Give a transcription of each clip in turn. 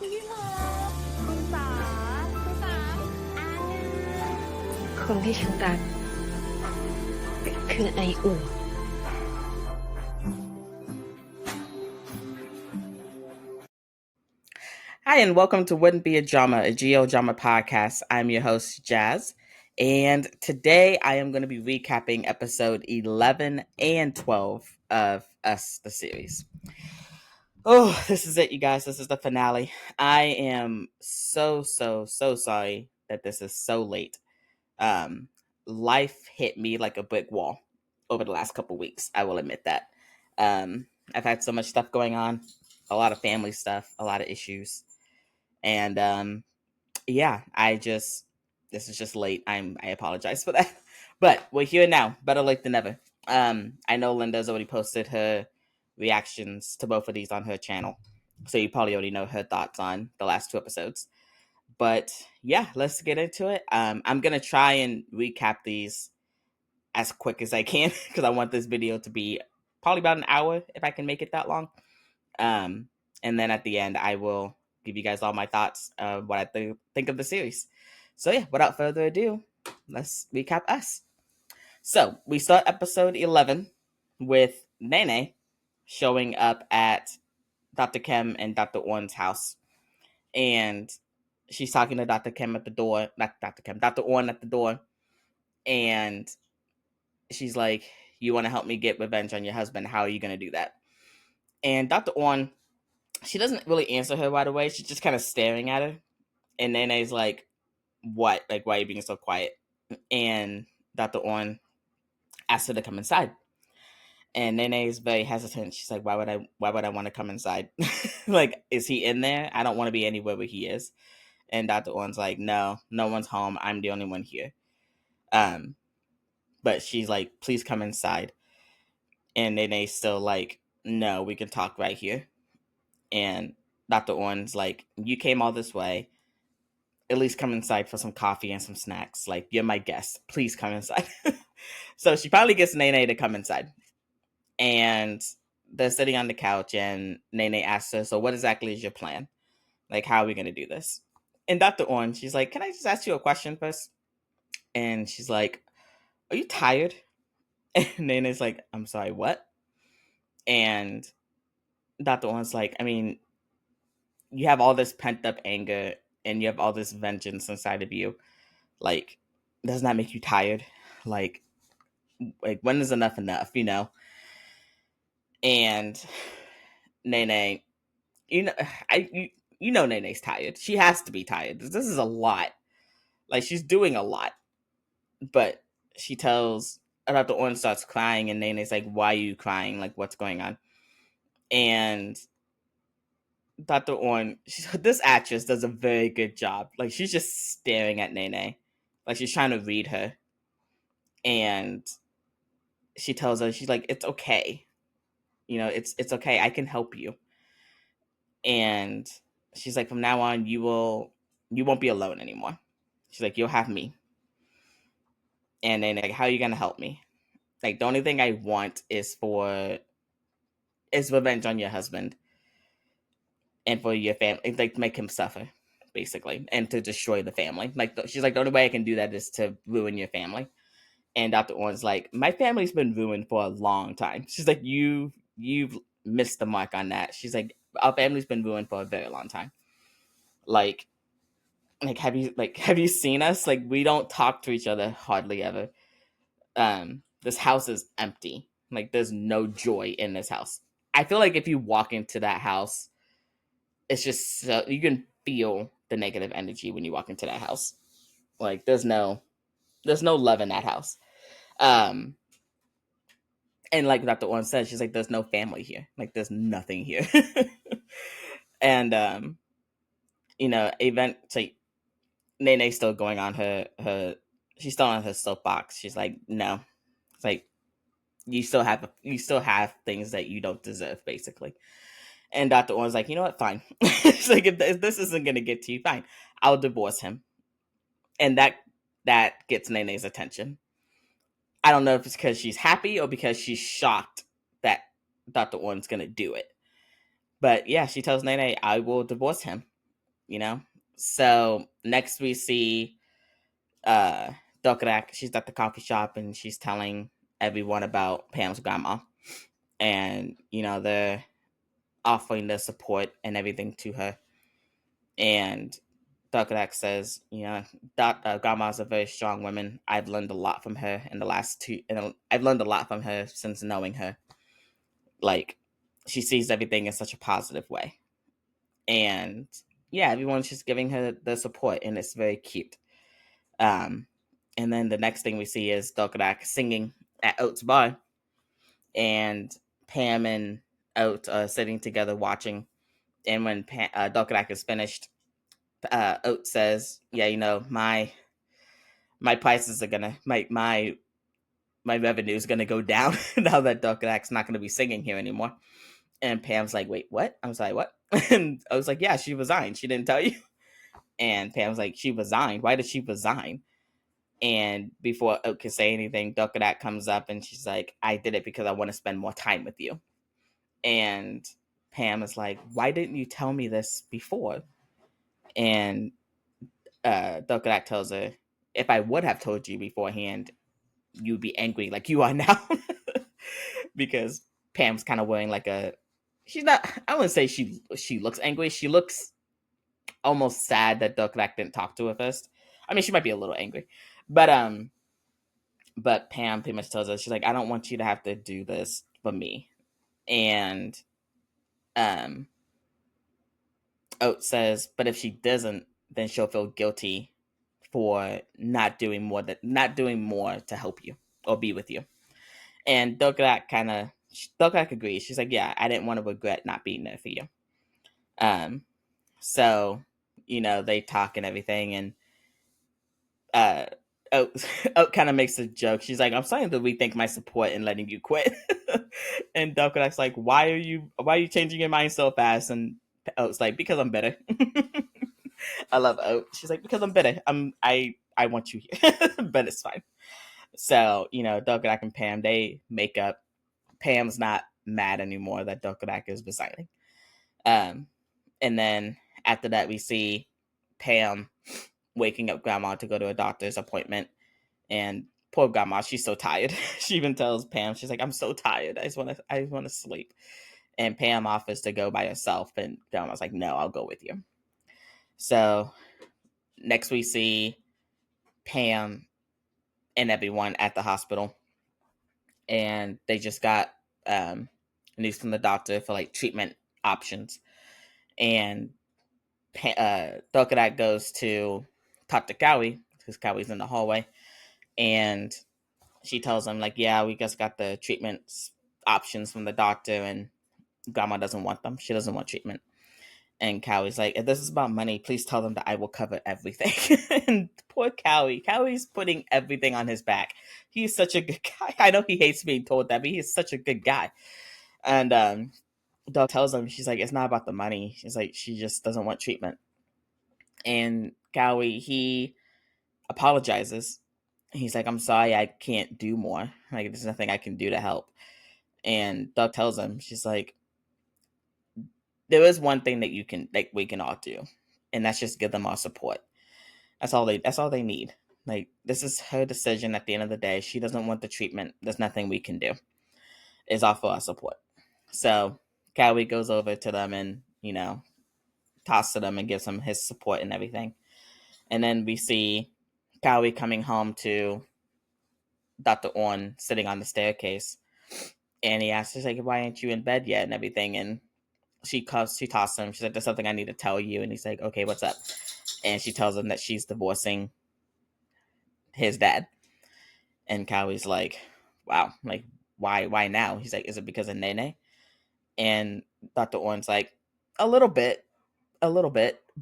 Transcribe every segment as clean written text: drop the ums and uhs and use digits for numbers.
พี่เลิฟคุณสาคุณสาอาคนที่ฉันรักคือไออุ่น Hi, and welcome to Wouldn't Be a Drama, a Geo Drama podcast. I'm your host, Jazz, and today I am going to be recapping episode 11 and 12 of Us, the series. Oh, this is it, you guys. This is the finale. I am so sorry that this is so late. Life hit me like a brick wall over the last couple weeks. I will admit that. I've had so much stuff going on, a lot of family stuff, a lot of issues. And this is just late. I apologize for that. But we're here now. Better late than never. I know Linda's already posted her reactions to both of these on her channel. So you probably already know her thoughts on the last two episodes. But yeah, let's get into it. I'm gonna try and recap these as quick as I can because I want this video to be probably about an hour if I can make it that long. And then at the end, I will give you guys all my thoughts of what I think of the series. So yeah, without further ado, let's recap Us. So we start episode 11 with Nene showing up at Dr. Kim and Dr. Orn's house. And she's talking to Dr. Kim at the door, not Dr. Kim, Dr. Orn at the door. And she's like, you want to help me get revenge on your husband? How are you going to do that? And Dr. Orn, she doesn't really answer her right away. She's just kind of staring at her. And Nene's like, what? Like, why are you being so quiet? And Dr. Orn asks her to come inside. And Nene is very hesitant. She's like, why would I want to come inside? Like, is he in there? I don't want to be anywhere where he is. And Dr. Orn's like, no one's home. I'm the only one here. But she's like, please come inside. And Nene's still like, no, we can talk right here. And Dr. Orn's like, you came all this way. At least come inside for some coffee and some snacks. Like, you're my guest. Please come inside. So she finally gets Nene to come inside. And they're sitting on the couch, and Nene asks her, so what exactly is your plan? Like, how are we going to do this? And Dr. Orn, she's like, can I just ask you a question first? And she's like, are you tired? And Nene's like, I'm sorry, what? And Dr. Orn's like, I mean, you have all this pent up anger and you have all this vengeance inside of you. Like, doesn't that make you tired? Like when is enough, you know? And Nene, you know, Nene's tired. She has to be tired. This is a lot. Like, she's doing a lot. But she tells Dr. Orn starts crying, and Nene's like, why are you crying? Like, what's going on? And Dr. Orn, this actress does a very good job. Like, she's just staring at Nene. Like, she's trying to read her. And she tells her, she's like, it's okay. You know, it's okay. I can help you. And she's like, from now on, you won't be alone anymore. She's like, you'll have me. And then, like, how are you gonna help me? Like, the only thing I want is revenge on your husband and for your family, like, to make him suffer, basically, and to destroy the family. Like, she's like, the only way I can do that is to ruin your family. And Dr. Orn's like, my family's been ruined for a long time. She's like, you've missed the mark on that. She's like, our family's been ruined for a very long time. Like have you seen us? Like, we don't talk to each other hardly ever. This house is empty. Like, there's no joy in this house. I feel like if you walk into that house, it's just you can feel the negative energy when you walk into that house. Like, there's no love in that house. And like Dr. Orn said, she's like, there's no family here. Like, there's nothing here. And you know, eventually Nene's still going on her she's still on her soapbox. She's like, no. It's like, you still have things that you don't deserve, basically. And Dr. Orn's like, you know what, fine. It's like, if this isn't gonna get to you, fine. I'll divorce him. And that gets Nene's attention. I don't know if it's because she's happy or because she's shocked that Dr. Orn's gonna do it. But yeah, she tells Nene, I will divorce him. you know? So next we see Dokrak. She's at the coffee shop and she's telling everyone about Pam's grandma. And, they're offering the support and everything to her. And Dokrak says, grandma's a very strong woman. I've learned a lot from her I've learned a lot from her since knowing her. Like, she sees everything in such a positive way. And yeah, everyone's just giving her the support, and it's very cute. And then the next thing we see is Dokrak singing at Oat's bar, and Pam and Oat are sitting together watching. And when Dokrak is finished, Oat says, "Yeah, my prices are gonna my revenue is gonna go down now that Dokrak's not gonna be singing here anymore." And Pam's like, "Wait, what?" I'm sorry, what? And I was like, "Yeah, she resigned. She didn't tell you." And Pam's like, "She resigned. Why did she resign?" And before Oak could say anything, Dokrak comes up and she's like, "I did it because I want to spend more time with you." And Pam is like, "Why didn't you tell me this before?" And Dokrak tells her, "If I would have told you beforehand, you'd be angry like you are now." Because Pam's kind of wearing like she's not, I wouldn't say she looks angry. She looks almost sad that Dokrak didn't talk to her first. I mean, she might be a little angry. But Pam pretty much tells us, she's like, "I don't want you to have to do this for me." And um Oat says, "But if she doesn't, then she'll feel guilty for not doing more to help you or be with you." And Dokrak agrees. She's like, "Yeah, I didn't want to regret not being there for you." So, they talk and everything, and uh Oat, Oat kind of makes a joke. She's like, "I'm starting to rethink my support in letting you quit." And Dokrak's like, "Why are you changing your mind so fast?" And Oat's like, "Because I'm better." I love Oat. She's like, "Because I'm better. I want you here." But it's fine. So, Dokrak and Pam, they make up. Pam's not mad anymore that Dokrak is resigning. And then after that, we see Pam waking up Grandma to go to a doctor's appointment. And poor Grandma, she's so tired. She even tells Pam, she's like, "I'm so tired. I want to sleep." And Pam offers to go by herself, and Grandma's like, "No, I'll go with you." So next we see Pam and everyone at the hospital, and they just got news from the doctor for like treatment options. And Dokrak goes to talk to Cowie, because Cowie's in the hallway, and she tells him, like, "Yeah, we just got the treatment options from the doctor, and Grandma doesn't want them. She doesn't want treatment." And Cowie's like, "If this is about money, please tell them that I will cover everything." And poor Cowie. Cowie's putting everything on his back. He's such a good guy. I know he hates being told that, but he's such a good guy. And Doug tells him, she's like, "It's not about the money." She's like, "She just doesn't want treatment." And Cowie, he apologizes. He's like, "I'm sorry, I can't do more. Like, there's nothing I can do to help." And Doug tells him, she's like, "There is one thing that we can all do, and that's just give them our support. That's all they need. Like, this is her decision at the end of the day. She doesn't want the treatment. There's nothing we can do. It's offer our support." So Cowie goes over to them and, talks to them and gives them his support and everything. And then we see Cowie coming home to Dr. Orn sitting on the staircase. And he asks, she's like, "Why aren't you in bed yet?" and everything. And she tosses him. She's like, "There's something I need to tell you." And he's like, "Okay, what's up?" And she tells him that she's divorcing his dad. And Cowie's like, "Wow, like, why now?" He's like, "Is it because of Nene?" And Dr. Orn's like, a little bit,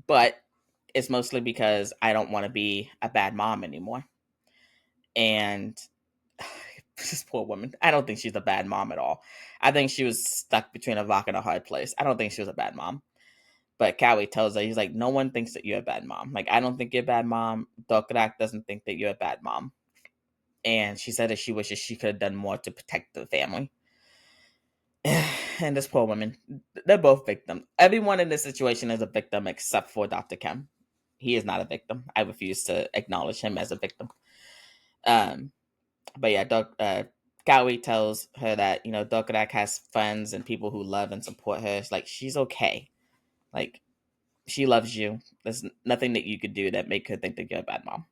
but it's mostly because I don't want to be a bad mom anymore." And this poor woman, I don't think she's a bad mom at all. I think she was stuck between a rock and a hard place. I don't think she was a bad mom. But Cowie tells her, he's like, "No one thinks that you're a bad mom. Like, I don't think you're a bad mom. Dokrak doesn't think that you're a bad mom." And she said that she wishes she could have done more to protect the family. And this poor woman, they're both victims. Everyone in this situation is a victim except for Dr. Kim. He is not a victim. I refuse to acknowledge him as a victim. But yeah, Gawi tells her that, Dokrak has friends and people who love and support her. It's like, she's okay. Like, she loves you. There's nothing that you could do that make her think that you're a bad mom.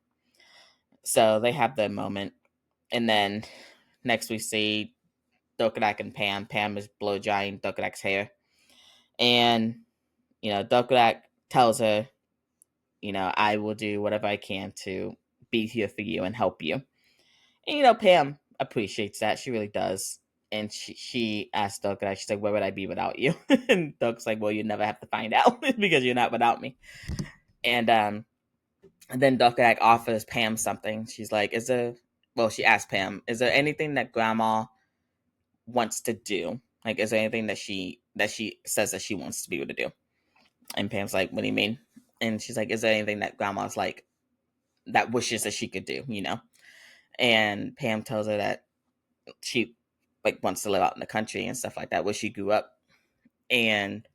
So they have their moment. And then next we see Dokrak and Pam. Pam is blow drying Dokrak's hair. And, Dokrak tells her, I will do whatever I can to be here for you and help you. And, Pam appreciates that. She really does. And she asked Dokrak, she's like, where would I be without you? And Dok's like, well, you never have to find out because you're not without me. And then Dokrak offers Pam something. She's like, she asked Pam, is there anything that grandma wants to do? Like, is there anything that she says that she wants to be able to do? And Pam's like, what do you mean? And she's like, is there anything that grandma's like, that wishes that she could do, And Pam tells her that she like wants to live out in the country and stuff like that where she grew up. And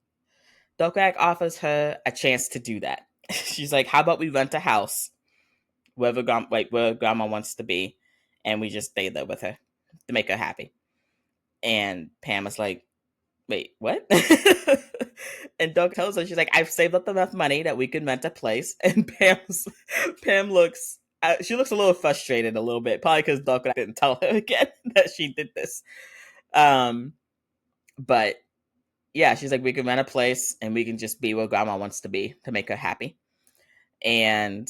Dokrak offers her a chance to do that. She's like, how about we rent a house where grandma wants to be, and we just stay there with her to make her happy. And Pam is like, wait, what? And Doug tells her, she's like, I've saved up enough money that we can rent a place. And Pam looks, she looks a little frustrated a little bit, probably because Doug didn't tell her again that she did this. But yeah, she's like, we can rent a place and we can just be where grandma wants to be to make her happy. And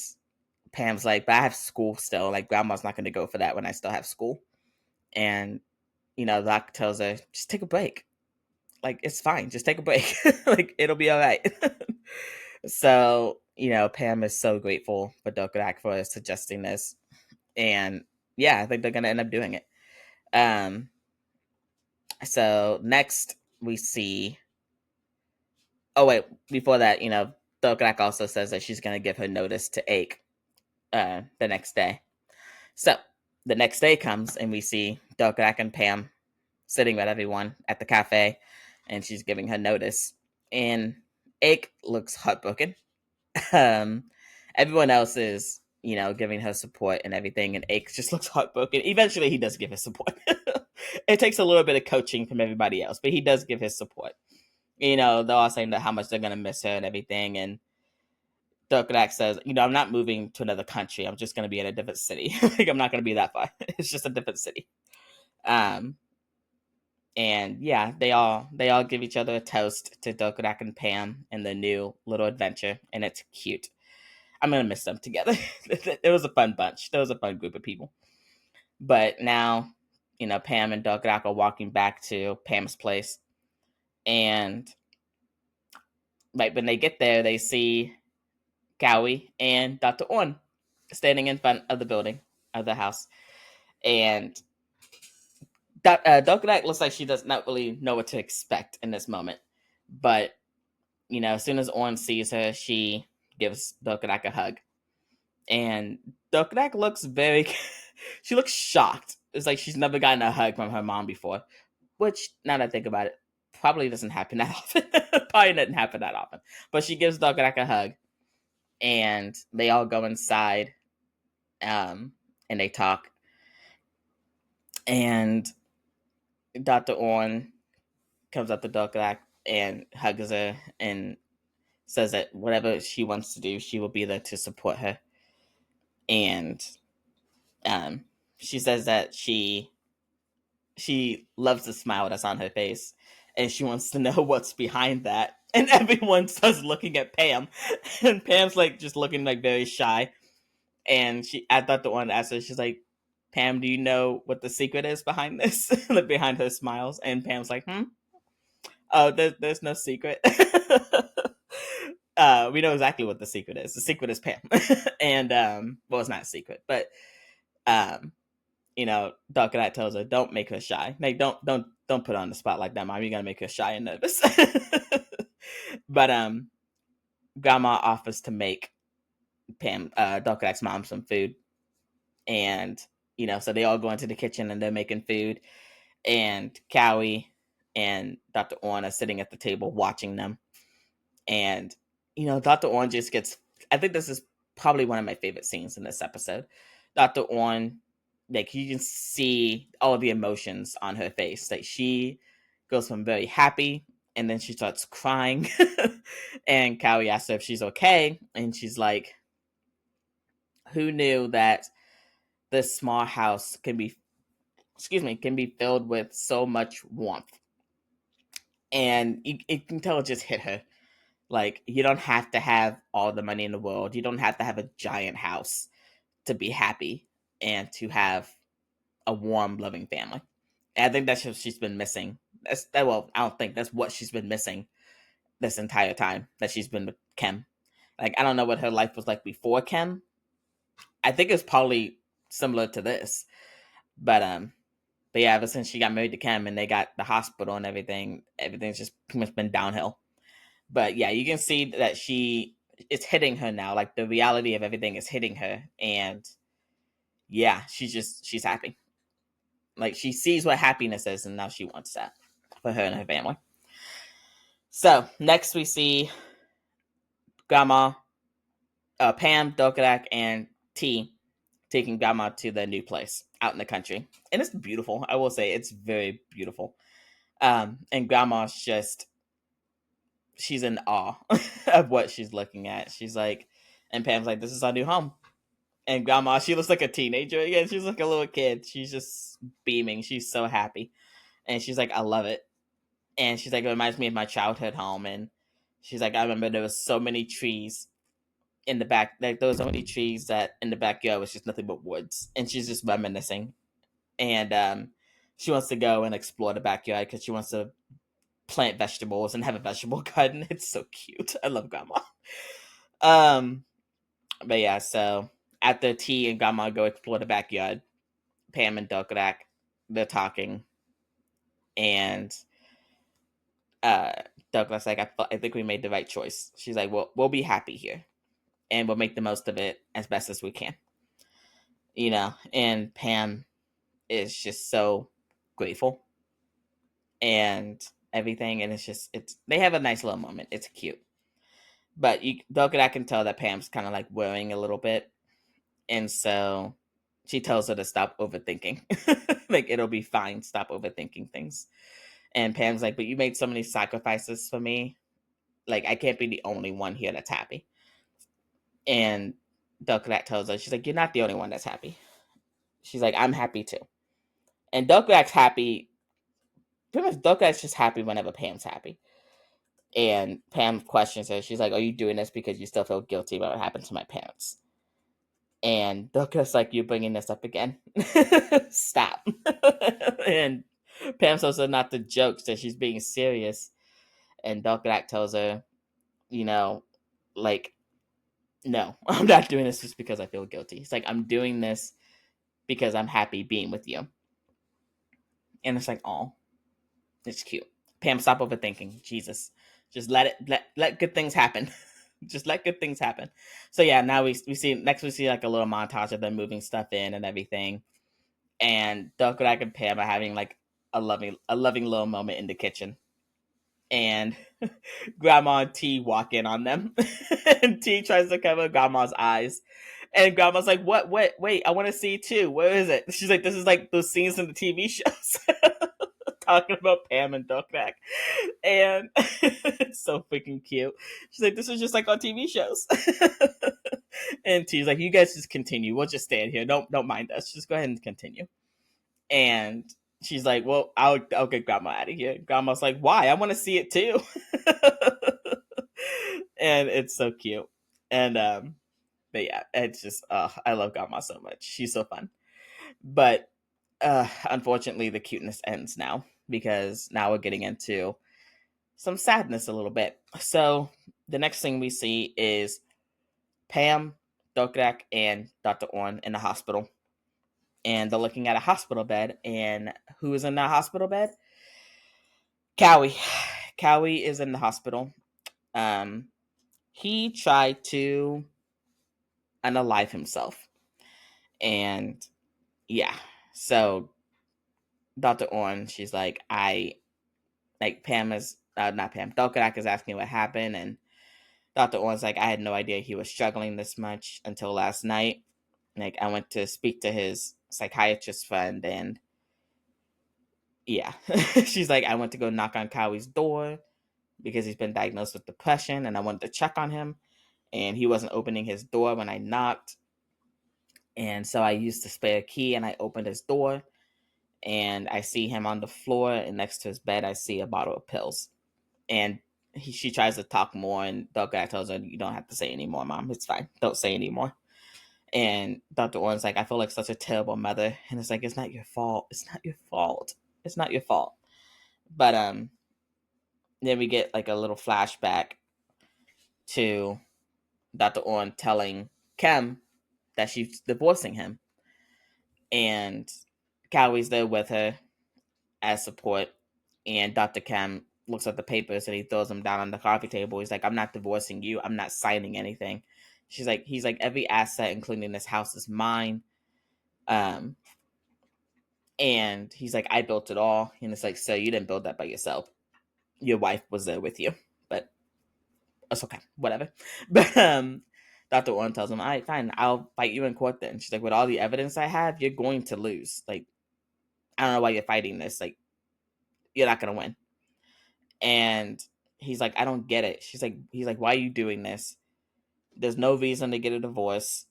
Pam's like, but I have school still. Like, grandma's not going to go for that when I still have school. And, Doc tells her, just take a break. Like, it's fine. Just take a break. Like, it'll be all right. So, Pam is so grateful for Dokrak for suggesting this. And yeah, I think they're going to end up doing it. So next we see, oh wait, before that, Dokrak also says that she's going to give her notice to Ake the next day. So the next day comes and we see Dokrak and Pam sitting with everyone at the cafe, and she's giving her notice. And Ake looks heartbroken. Everyone else is, giving her support and everything, and Ake just looks heartbroken. Eventually, he does give his support. It takes a little bit of coaching from everybody else, but he does give his support. They're all saying that how much they're gonna miss her and everything, and Dokrak says, I'm not moving to another country. I'm just gonna be in a different city. Like, I'm not gonna be that far. It's just a different city. And yeah, they all give each other a toast to Dokrak and Pam in the new little adventure, and it's cute. I'm gonna miss them together. It was a fun bunch. There was a fun group of people. But now, Pam and Dokrak are walking back to Pam's place, and right when they get there, they see Gawi and Dr. Orn standing in front of the building of the house, and Dokrak looks like she does not really know what to expect in this moment. But as soon as Orn sees her, she gives Dokrak a hug. And Dokrak looks she looks shocked. It's like she's never gotten a hug from her mom before. Which, now that I think about it, probably doesn't happen that often. Probably doesn't happen that often. But she gives Dokrak a hug. And they all go inside. And they talk. And Dr. Orn comes up to Dokrak and hugs her and says that whatever she wants to do, she will be there to support her. And she says that she loves the smile that's on her face, and she wants to know what's behind that. And everyone starts looking at Pam, and Pam's like just looking like very shy. And I thought the one asked her, she's like, Pam, do you know what the secret is behind this? Like, behind her smiles. And Pam's like, oh, there's no secret. We know exactly what the secret is. The secret is Pam. And well, it's not a secret, but Dokrak tells her, don't make her shy. Like, don't put her on the spot like that, Mom. You're gonna make her shy and nervous. But Grandma offers to make Pam, Dokrak's mom, some food. And so they all go into the kitchen and they're making food. And Cowie and Dr. Orn are sitting at the table watching them. And, Dr. Orn just gets, I think this is probably one of my favorite scenes in this episode. Dr. Orn, like, you can see all the emotions on her face. Like, she goes from very happy, and then she starts crying. And Cowie asks her if she's okay. And she's like, who knew that this small house can be filled with so much warmth? And you can tell it just hit her. Like, you don't have to have all the money in the world. You don't have to have a giant house to be happy and to have a warm, loving family. And I think that's what she's been missing. I don't think that's what she's been missing this entire time that she's been with Kim. Like, I don't know what her life was like before Kim. I think it's probably similar to this. But yeah, ever since she got married to Kim and they got the hospital and everything's just pretty much been downhill. But yeah, you can see that it's hitting her now. Like, the reality of everything is hitting her. And yeah, she's happy. Like, she sees what happiness is, and now she wants that for her and her family. So next we see Grandma, Pam, Dokrak, and T taking Grandma to the new place out in the country. And it's beautiful. I will say it's very beautiful. And Grandma's she's in awe of what she's looking at. She's like, and Pam's like, this is our new home. And Grandma, she looks like a teenager again. She's like a little kid. She's just beaming. She's so happy. And she's like, I love it. And she's like, it reminds me of my childhood home. And she's like, I remember there was so many trees in the back. Like, there was so many trees that in the backyard was just nothing but woods. And she's just reminiscing. And she wants to go and explore the backyard because she wants to plant vegetables and have a vegetable garden. It's so cute. I love Grandma. But yeah, so after T and Grandma go explore the backyard, Pam and Dokrak, they're talking. And Douglas like, I think we made the right choice. She's like, well, we'll be happy here, and we'll make the most of it as best as we can. And Pam is just so grateful and everything, and they have a nice little moment. It's cute, but I can tell that Pam's kind of like worrying a little bit, and so she tells her to stop overthinking. Like, it'll be fine. Stop overthinking things. And Pam's like, but you made so many sacrifices for me. Like, I can't be the only one here that's happy. And Dokrak tells her, she's like, you're not the only one that's happy. She's like, I'm happy too. And Dokrak's happy. Pretty much Dokrak's just happy whenever Pam's happy. And Pam questions her. She's like, are you doing this because you still feel guilty about what happened to my parents? And Dokrak's like, you're bringing this up again. Stop. And Pam tells her not to joke, that she's being serious. And Dokrak tells her, like, no, I'm not doing this just because I feel guilty. It's like, I'm doing this because I'm happy being with you. And it's like, oh, it's cute. Pam, stop overthinking. Jesus. Just let good things happen. Just let good things happen. So yeah, now we see like a little montage of them moving stuff in and everything. And Dokrak and Pam are having like a loving little moment in the kitchen. And Grandma and T walk in on them. And T tries to cover Grandma's eyes. And Grandma's like, what? Wait, I want to see too. Where is it? She's like, this is like those scenes in the TV shows. Talking about Pam and Dokrak. And it's so freaking cute. She's like, this is just like on TV shows. And T's like, you guys just continue. We'll just stand here. Don't mind us. Just go ahead and continue. And she's like, well, I'll get Grandma out of here. Grandma's like, why? I want to see it too. And it's so cute. And but yeah, it's just I love Grandma so much. She's so fun. But unfortunately the cuteness ends now, because now we're getting into some sadness a little bit. So the next thing we see is Pam, Dokrak, and Dr. Orn in the hospital. And they're looking at a hospital bed. And who is in that hospital bed? Cowie. Cowie is in the hospital. He tried to unalive himself. And yeah, so Dr. Orn, she's like, I like Pam is not Pam. Dokrak is asking what happened, and Dr. Orn's like, I had no idea he was struggling this much until last night. Like, I went to speak to his psychiatrist friend, and yeah, she's like, I went to go knock on Kowie's door because he's been diagnosed with depression, and I wanted to check on him, and he wasn't opening his door when I knocked. And so I used the spare key and I opened his door, and I see him on the floor, and next to his bed, I see a bottle of pills. And she tries to talk more, and Dokrak tells her, you don't have to say anymore, Mom. It's fine. Don't say anymore. And Dr. Orn's like, I feel like such a terrible mother. And it's like, it's not your fault. It's not your fault. It's not your fault. But then we get like a little flashback to Dr. Orn telling Kem that she's divorcing him. And Cowie's there with her as support. And Dr. Kem looks at the papers and he throws them down on the coffee table. He's like, I'm not divorcing you. I'm not signing anything. He's like, every asset, including this house, is mine. And he's like, I built it all. And it's like, so you didn't build that by yourself. Your wife was there with you. But it's okay. Whatever. But Dr. Orn tells him, all right, fine. I'll fight you in court then. She's like, with all the evidence I have, you're going to lose. Like, I don't know why you're fighting this. Like, you're not going to win. And he's like, I don't get it. He's like, why are you doing this? There's no reason to get a divorce.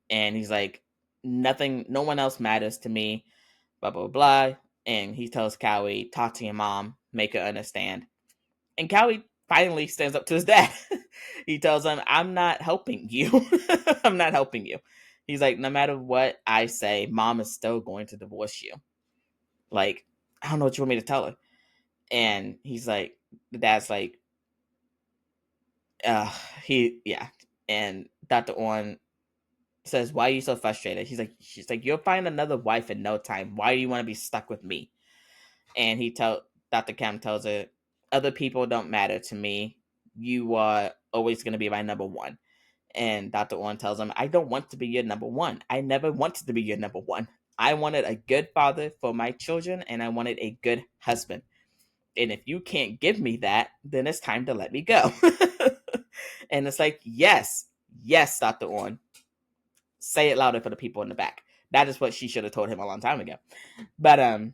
And he's like, nothing, no one else matters to me, blah, blah, blah. And he tells Cowie, talk to your mom, make her understand. And Cowie finally stands up to his dad. He tells him, I'm not helping you. I'm not helping you. He's like, no matter what I say, Mom is still going to divorce you. Like, I don't know what you want me to tell her. And he's like, the dad's like, yeah. And Dr. Orn says, why are you so frustrated? She's like, you'll find another wife in no time. Why do you want to be stuck with me? And Dr. Kem tells her, other people don't matter to me. You are always going to be my number one. And Dr. Orn tells him, I don't want to be your number one. I never wanted to be your number one. I wanted a good father for my children, and I wanted a good husband. And if you can't give me that, then it's time to let me go. And it's like, yes, Dr. Orn. Say it louder for the people in the back. That is what she should have told him a long time ago. But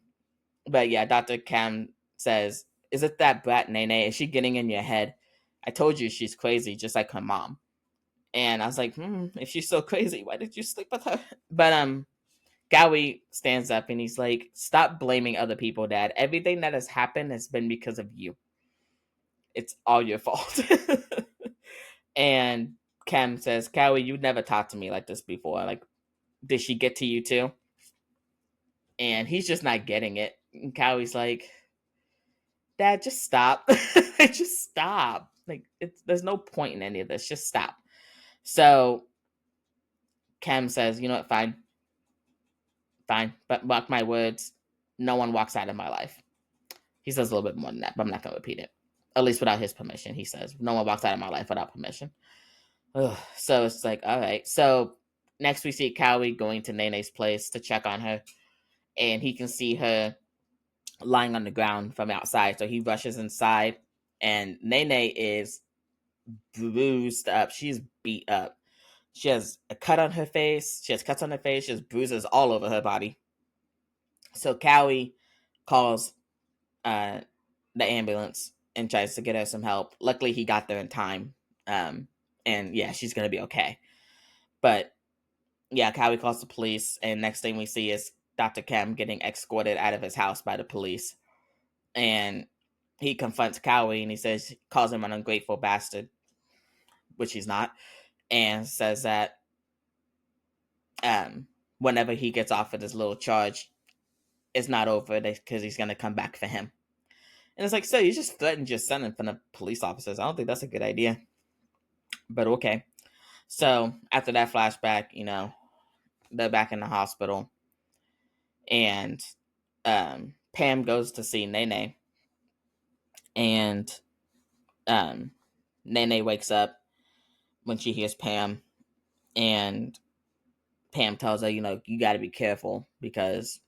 yeah, Dr. Kem says, is it that brat Nene? Is she getting in your head? I told you she's crazy, just like her mom. And I was like, if she's so crazy, why did you sleep with her? But Gowie stands up and he's like, stop blaming other people, Dad. Everything that has happened has been because of you. It's all your fault. And Kem says, Cowie, you never talked to me like this before. Like, did she get to you too? And he's just not getting it. And Cowie's like, Dad, just stop. Just stop. Like, there's no point in any of this. Just stop. So Kem says, you know what, fine. But mark my words, no one walks out of my life. He says a little bit more than that, but I'm not going to repeat it. At least without his permission, he says. No one walks out of my life without permission. Ugh. So it's like, all right. So next we see Cowie going to Nene's place to check on her. And he can see her lying on the ground from outside. So he rushes inside. And Nene is bruised up. She's beat up. She has a cut on her face. She has cuts on her face. She has bruises all over her body. So Cowie calls the ambulance and tries to get her some help. Luckily, he got there in time. And yeah, she's going to be okay. But yeah, Cowie calls the police. And next thing we see is Dr. Kem getting escorted out of his house by the police. And he confronts Cowie and calls him an ungrateful bastard, which he's not. And says that whenever he gets offered his little charge, it's not over because he's going to come back for him. And it's like, so you just threatened your son in front of police officers. I don't think that's a good idea. But okay. So after that flashback, they're back in the hospital. And Pam goes to see Nene. And Nene wakes up when she hears Pam. And Pam tells her, you got to be careful because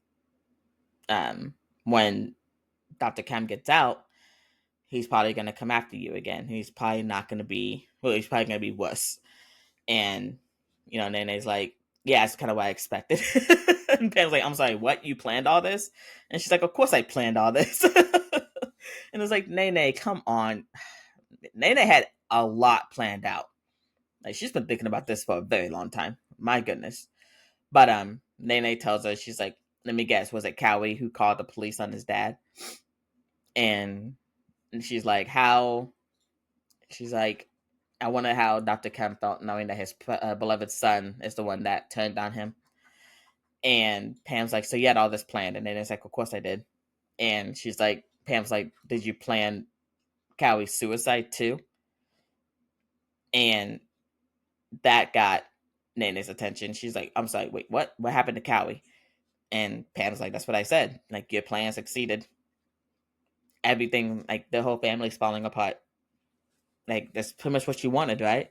when Dr. Cam gets out, he's probably going to come after you again. He's probably not going to be, well, he's probably going to be worse. And, Nene's like, yeah, that's kind of what I expected. And Pam's like, I'm sorry, what? You planned all this? And she's like, of course I planned all this. And it's like, Nene, come on. Nene had a lot planned out. Like, she's been thinking about this for a very long time. My goodness. But Nene tells her, she's like, let me guess, was it Cowie who called the police on his dad? And she's like, how? She's like, I wonder how Dr. Kemp felt knowing that his beloved son is the one that turned on him. And Pam's like, so you had all this planned? And then it's like, of course I did. And she's like, Pam's like, did you plan Cowie's suicide too? And that got Nene's attention. She's like, I'm sorry, wait, what? What happened to Cowie? And Pam's like, that's what I said. Like, your plan succeeded. Everything, like, the whole family's falling apart. Like, that's pretty much what you wanted, right?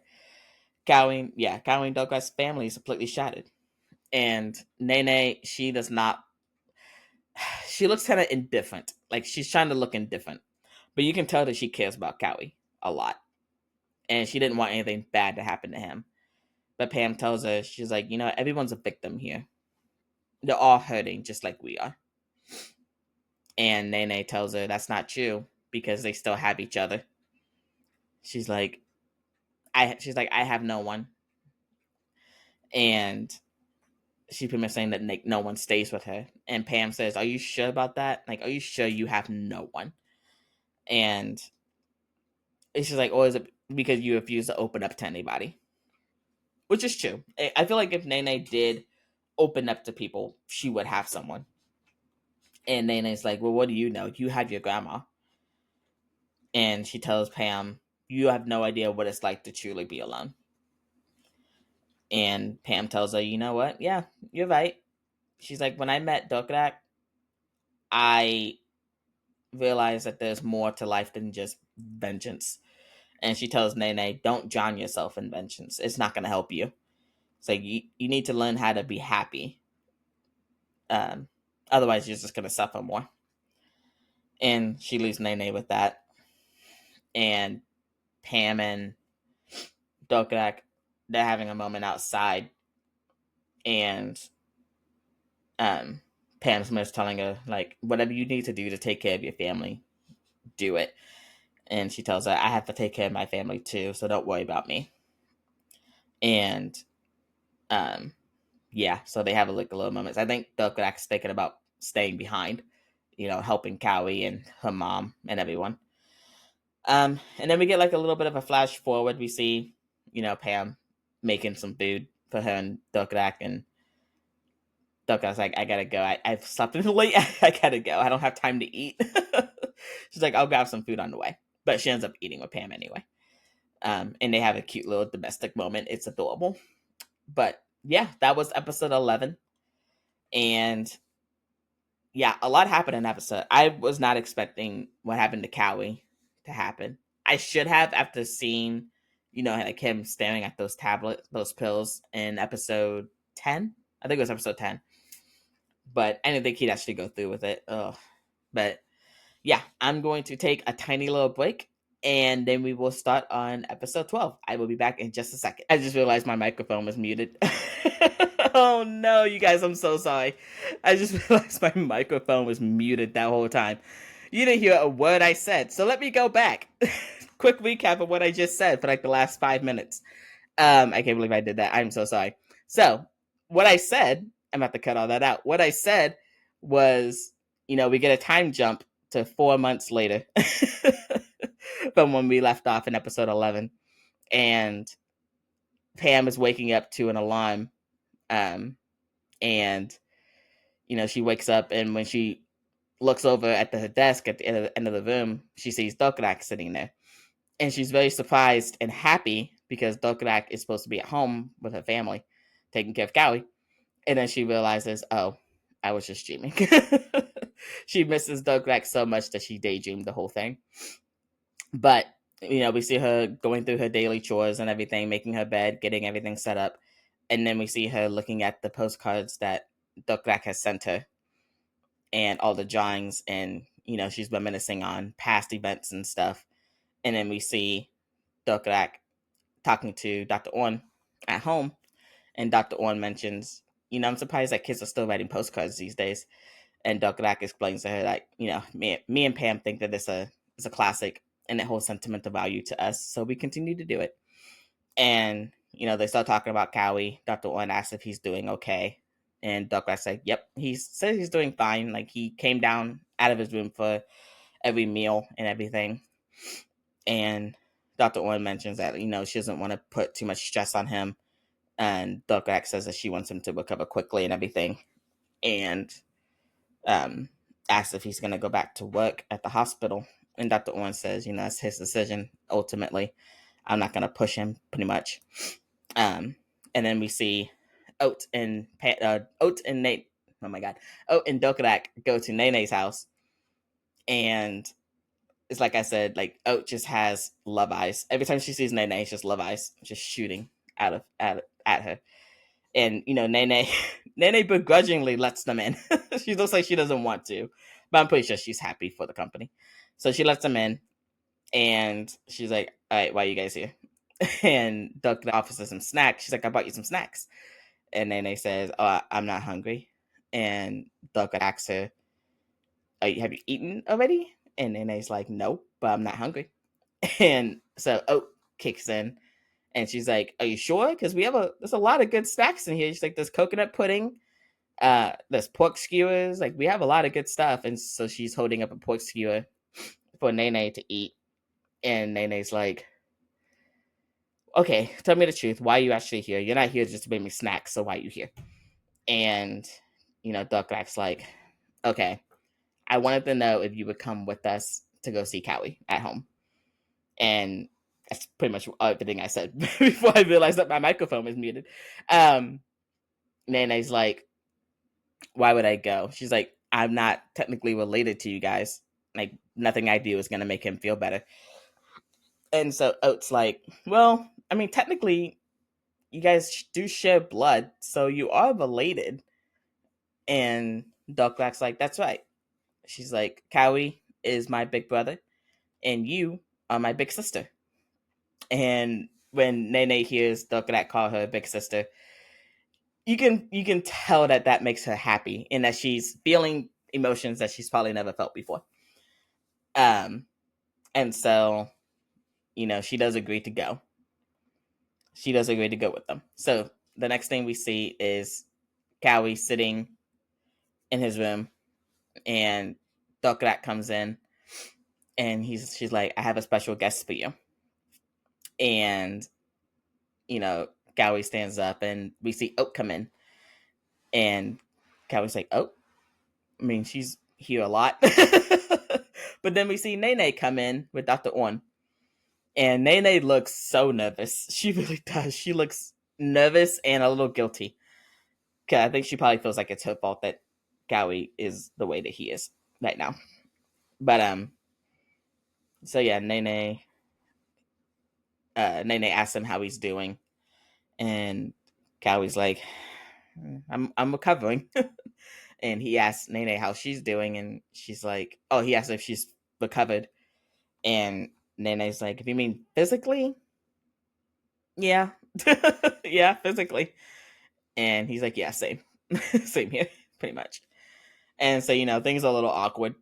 Cowie and Dokrak's family is completely shattered. And Nene, she does not, she looks kind of indifferent. Like, she's trying to look indifferent. But you can tell that she cares about Cowie a lot. And she didn't want anything bad to happen to him. But Pam tells her, she's like, everyone's a victim here. They're all hurting just like we are. And Nene tells her that's not true because they still have each other. She's like, I have no one. And she's pretty much saying that no one stays with her. And Pam says, are you sure about that? Like, are you sure you have no one? And she's like, or is it because you refuse to open up to anybody? Which is true. I feel like if Nene did open up to people, she would have someone. And Nene's like, well, what do you know? You have your grandma. And she tells Pam, you have no idea what it's like to truly be alone. And Pam tells her, you know what? Yeah, you're right. She's like, when I met Dokrak, I realized that there's more to life than just vengeance. And she tells Nene, don't drown yourself in vengeance. It's not going to help you. It's like, you need to learn how to be happy. Otherwise, you're just going to suffer more. And she leaves Nene with that. And Pam and Dokrak, they're having a moment outside. And Pam Smith's telling her, like, whatever you need to do to take care of your family, do it. And she tells her, I have to take care of my family too, so don't worry about me. And so they have a little moments. I think Dokrak's thinking about staying behind, helping Cowie and her mom and everyone. And then we get like a little bit of a flash forward. We see, Pam making some food for her and Dokrak, and Dokrak's like, I gotta go. I've slept in late. I gotta go. I don't have time to eat. She's like, I'll grab some food on the way. But she ends up eating with Pam anyway. And they have a cute little domestic moment. It's adorable. But yeah, that was episode 11. And yeah, a lot happened in episode. I was not expecting what happened to Cowie to happen. I should have, after seeing, like him staring at those pills in episode 10. I think it was episode 10. But I didn't think he'd actually go through with it. Ugh. But yeah, I'm going to take a tiny little break, and then we will start on episode 12. I will be back in just a second. I just realized my microphone was muted. Oh no, you guys, I'm so sorry. I just realized my microphone was muted that whole time. You didn't hear a word I said, so let me go back. Quick recap of what I just said for like the last 5 minutes. I can't believe I did that. I'm so sorry. So, what I said, I'm about to cut all that out. What I said was, we get a time jump to 4 months later from when we left off in episode 11. And Pam is waking up to an alarm. And, she wakes up, and when she looks over at her desk at the end of the room, she sees Dokrak sitting there. And she's very surprised and happy because Dokrak is supposed to be at home with her family, taking care of Cowie. And then she realizes, oh, I was just dreaming. She misses Dokrak so much that she daydreamed the whole thing. But, we see her going through her daily chores and everything, making her bed, getting everything set up. And then we see her looking at the postcards that Dokrak has sent her and all the drawings. And, she's reminiscing on past events and stuff. And then we see Dokrak talking to Dr. Orn at home. And Dr. Orn mentions, I'm surprised that kids are still writing postcards these days. And Dokrak explains to her that, me and Pam think that it's a classic and it holds sentimental value to us. So we continue to do it. And, they start talking about Cowie. Dr. Orn asks if he's doing okay. And Dokrak's like, yep, he says he's doing fine. Like, he came down out of his room for every meal and everything. And Dr. Orn mentions that, she doesn't want to put too much stress on him. And Dokrak says that she wants him to recover quickly and everything. And asks if he's going to go back to work at the hospital. And Dr. Orn says, it's his decision, ultimately. I'm not going to push him, pretty much. And then we see Oat and Nate. Oh my God. Oat and Dokrak go to Nene's house. And it's like I said, like Oat just has love eyes. Every time she sees Nene, it's just love eyes, just shooting at her. And Nene begrudgingly lets them in. She looks like she doesn't want to, but I'm pretty sure she's happy for the company. So she lets them in, and she's like, "All right, why are you guys here?" And Doug offers her some snacks. She's like, "I bought you some snacks." And Nene says, "Oh, I'm not hungry." And Doug asks her, "Have you eaten already?" And Nene's like, "No, but I'm not hungry." And so Oat kicks in. And she's like, "Are you sure? Because there's a lot of good snacks in here." She's like, "There's coconut pudding, there's pork skewers. Like, we have a lot of good stuff." And so she's holding up a pork skewer for Nene to eat. And Nene's like, "Okay, tell me the truth. Why are you actually here? You're not here just to make me snacks, so why are you here?" And, Dokrak's like, "Okay, I wanted to know if you would come with us to go see Cowie at home." And that's pretty much everything I said before I realized that my microphone was muted. Nene's like, "Why would I go?" She's like, "I'm not technically related to you guys. Like, nothing I do is going to make him feel better." And so Oat's like, "Well, I mean, technically, you guys do share blood, so you are related." And Dokrak's like, "That's right." She's like, "Cowie is my big brother, and you are my big sister." And when Nene hears Dokrak call her big sister, you can tell that makes her happy and that she's feeling emotions that she's probably never felt before. And so, she does agree to go. She does agree to go with them. So the next thing we see is Cowie sitting in his room, and Dokrak comes in, and she's like, "I have a special guest for you." And Cowie stands up, and we see Oat come in, and Cowie's like, "Oh, I mean, she's here a lot." But then we see Nene come in with Dr. Orn. And Nene looks so nervous. She really does. She looks nervous and a little guilty. Cause I think she probably feels like it's her fault that Cowie is the way that he is right now. But so yeah, Nene asks him how he's doing. And Cowie's like, I'm recovering. And he asks Nene how she's doing, and she's like, oh, he asks if she's recovered. And Nene's like, if you mean physically? Yeah. Yeah, physically. And he's like, yeah, same. Same here, pretty much. And so, things are a little awkward.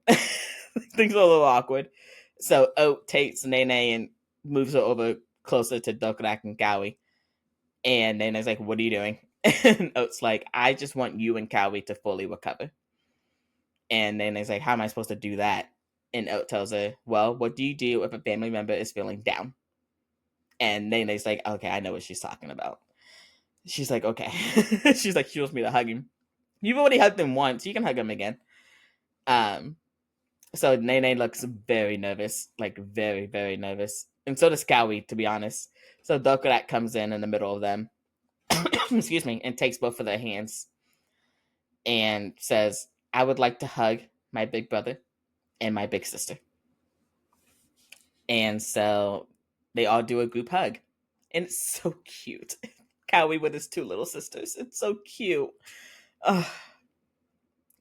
Things are a little awkward. So Oat takes Nene and moves her over closer to Dokrak and Cowie. And Nene's like, what are you doing? And Oat's like, I just want you and Cowie to fully recover. And Nene's like, how am I supposed to do that? And Oat tells her, well, what do you do if a family member is feeling down? And Nene's like, okay, I know what she's talking about. She's like, okay. She's like, she wants me to hug him. You've already hugged him once. You can hug him again. So Nene looks very nervous, like very, very nervous. And so does Cowie, to be honest. So Dokrak comes in the middle of them, excuse me, and takes both of their hands and says, I would like to hug my big brother and my big sister. And so they all do a group hug. And it's so cute. Cowie with his two little sisters. It's so cute. Because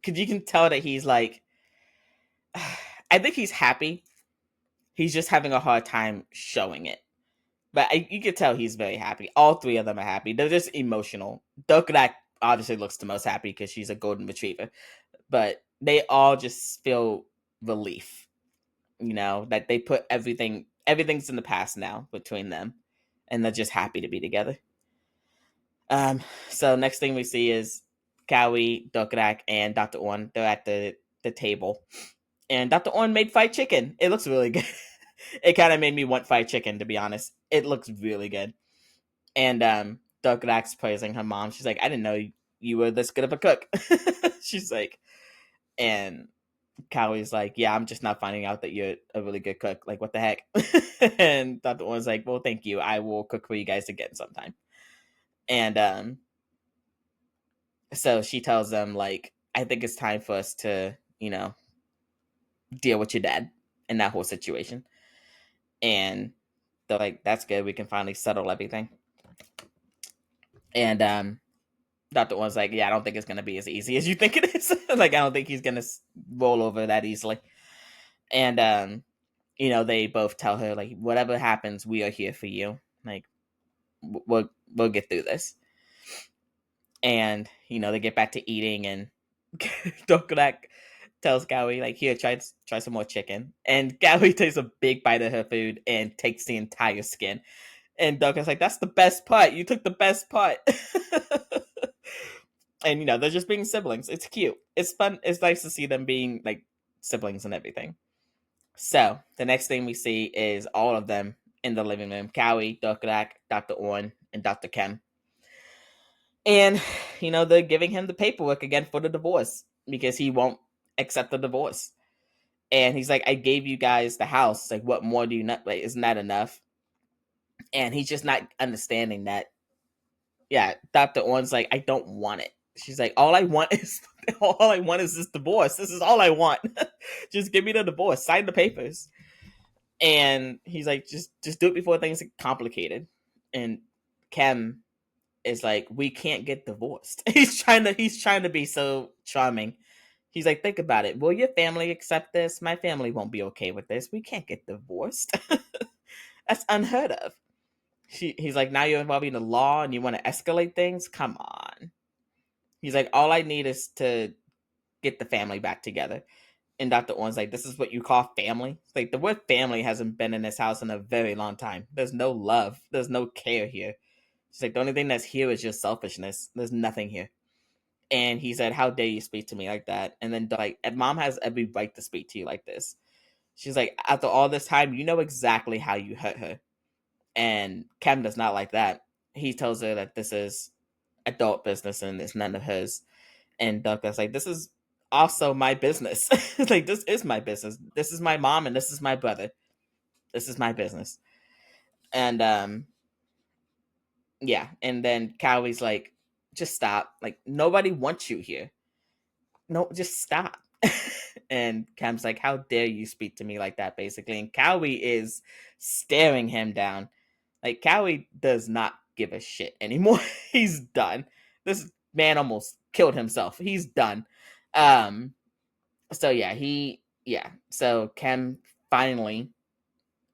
you can tell that he's like, I think he's happy. He's just having a hard time showing it. But you can tell he's very happy. All three of them are happy. They're just emotional. Dokrak obviously looks the most happy because she's a golden retriever. But they all just feel relief. That they put everything's in the past now between them. And they're just happy to be together. So next thing we see is Cowie, Dokrak, and Dr. Orn. They're at the table. And Dr. Orn made fried chicken. It looks really good. It kind of made me want fried chicken, to be honest. It looks really good. And Dokrak's praising her mom. She's like, I didn't know you were this good of a cook. She's like, and Cowie's like, yeah, I'm just not finding out that you're a really good cook. Like, what the heck? And Dr. Orn's like, well, thank you. I will cook for you guys again sometime. And so she tells them, like, I think it's time for us to, deal with your dad in that whole situation. And they're like, that's good. We can finally settle everything. And Dr. Orn's like, yeah, I don't think it's going to be as easy as you think it is. Like, I don't think he's going to roll over that easily. And, they both tell her, like, whatever happens, we are here for you. Like, we'll get through this. And, they get back to eating, and Dokrak tells Cowie, like, here, try some more chicken. And Cowie takes a big bite of her food and takes the entire skin. And Dokrak's like, that's the best part. You took the best part. And, they're just being siblings. It's cute. It's fun. It's nice to see them being, like, siblings and everything. So, the next thing we see is all of them in the living room. Cowie, Dokrak, Dr. Orn, and Dr. Kem. And, they're giving him the paperwork again for the divorce because he won't accept the divorce. And he's like, I gave you guys the house. Like, what more do you not, like, isn't that enough? And he's just not understanding that. Yeah, Dr. Orn's like, I don't want it. She's like, all I want is this divorce. This is all I want. Just give me the divorce. Sign the papers. And he's like, just do it before things get complicated. And Kem is like, we can't get divorced. He's trying to be so charming. He's like, think about it. Will your family accept this? My family won't be okay with this. We can't get divorced. That's unheard of. He's like, now you're involving the law and you want to escalate things? Come on. He's like, all I need is to get the family back together. And Dr. Orn's like, this is what you call family? It's like, the word family hasn't been in this house in a very long time. There's no love. There's no care here. She's like, the only thing that's here is just selfishness. There's nothing here. And he said, how dare you speak to me like that? And then, like, mom has every right to speak to you like this. She's like, after all this time, you know exactly how you hurt her. And Kem does not like that. He tells her that this is adult business and it's none of hers. And Douglas like, this is also my business. Like, this is my business. This is my mom and this is my brother. This is my business. And yeah. And then Cowie's like, just stop. Like, nobody wants you here. No, just stop. And Cam's like, how dare you speak to me like that, basically. And Cowie is staring him down. Like, Cowie does not give a shit anymore. He's done. This man almost killed himself. He's done. So yeah. So Kem finally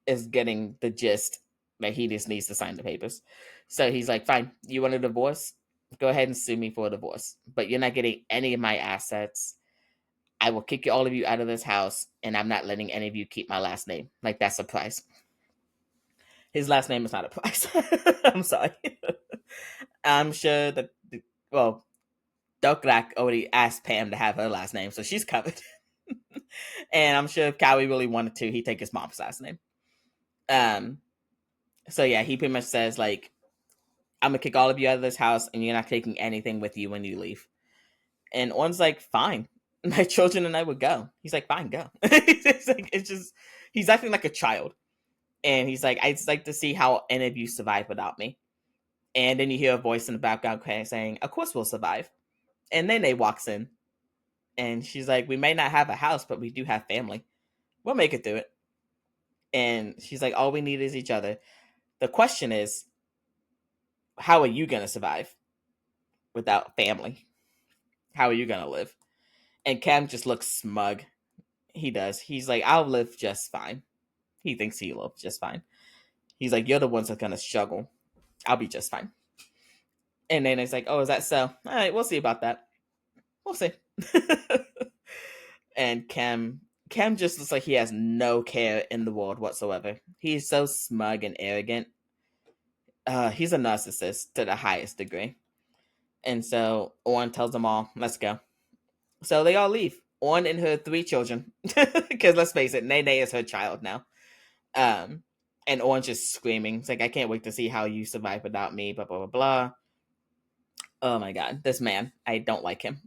is getting the gist that he just needs to sign the papers. So he's like, fine, you want a divorce? Go ahead and sue me for a divorce. But you're not getting any of my assets. I will kick all of you out of this house, and I'm not letting any of you keep my last name. Like, that's a price. His last name is not a price. I'm sorry. I'm sure that, well, Dokrak already asked Pam to have her last name, so she's covered. And I'm sure if Cowie really wanted to, he'd take his mom's last name. So yeah, he pretty much says, like, I'm gonna kick all of you out of this house, and you're not taking anything with you when you leave. And Orn's like, fine. My children and I would go. He's like, fine, go. He's acting like a child. And he's like, I'd like to see how any of you survive without me. And then you hear a voice in the background saying, of course we'll survive. And then Nene walks in. And she's like, we may not have a house, but we do have family. We'll make it through it. And she's like, all we need is each other. The question is, how are you going to survive without family? How are you going to live? And Cam just looks smug. He does. He's like, I'll live just fine. He thinks he'll live just fine. He's like, you're the ones that are gonna struggle. I'll be just fine. And Nene's like, oh, is that so? All right, we'll see about that. We'll see. And Cam just looks like he has no care in the world whatsoever. He's so smug and arrogant. He's a narcissist to the highest degree. And so Orn tells them all, let's go. So they all leave. Orn and her 3 children. Because let's face it, Nene is her child now. And Orn's just screaming. It's like, I can't wait to see how you survive without me, blah, blah, blah, blah. Oh my god, this man. I don't like him.